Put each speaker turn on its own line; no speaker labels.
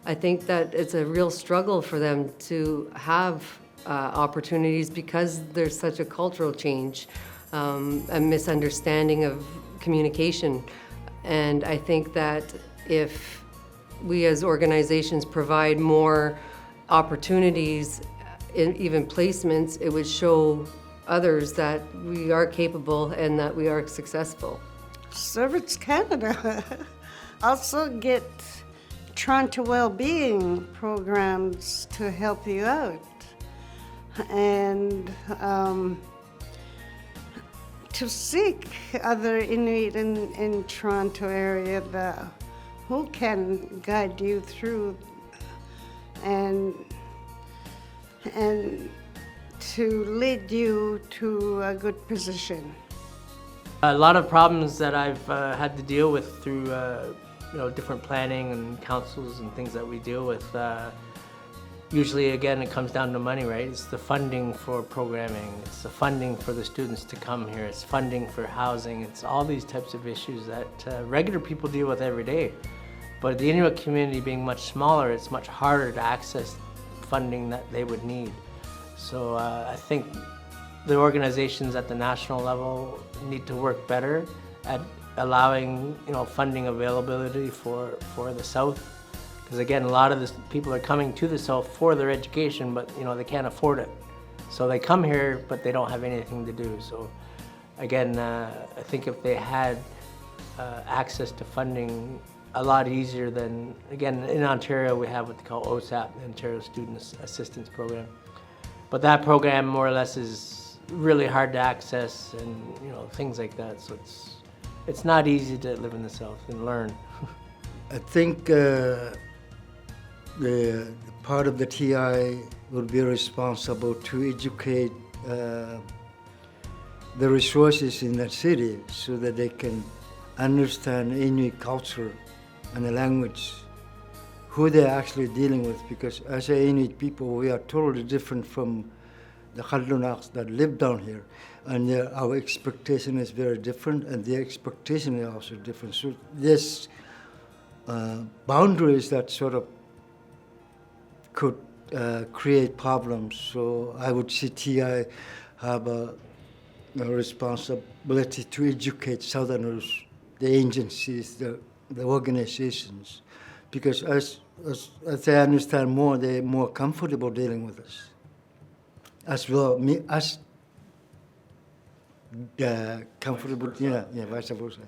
I think that it's a real struggle for them to have opportunities because there's such a cultural change, a misunderstanding of communication. And I think that if we as organizations provide more opportunities, even placements, it would show others that we are capable and that we are successful.
Service Canada also get Toronto well-being programs to help you out, and to seek other Inuit in Toronto area who can guide you through and to lead you to a good position.
A lot of problems that I've had to deal with through different planning and councils and things that we deal with. Usually, again, it comes down to money, right? It's the funding for programming, it's the funding for the students to come here, it's funding for housing, it's all these types of issues that regular people deal with every day. But the Inuit community being much smaller, it's much harder to access funding that they would need. So I think the organizations at the national level need to work better at allowing funding availability for the South, because again, a lot of the people are coming to the South for their education, but they can't afford it, so they come here but they don't have anything to do. So again, I think if they had access to funding a lot easier than, again, in Ontario we have what they call OSAP, the Ontario Student Assistance Program, but that program more or less is really hard to access and things like that. So it's not easy to live in the South and learn.
I think the part of the TI will be responsible to educate the resources in that city so that they can understand Inuit culture and the language, who they're actually dealing with, because as a Inuit people, we are totally different from the Khalunaks that live down here, and our expectation is very different, and their expectation is also different. So there's boundaries that sort of could create problems. So I would see TI have a responsibility to educate Southerners, the agencies, the organizations, because as they understand more, they're more comfortable dealing with us. As well, comfortable, vice versa.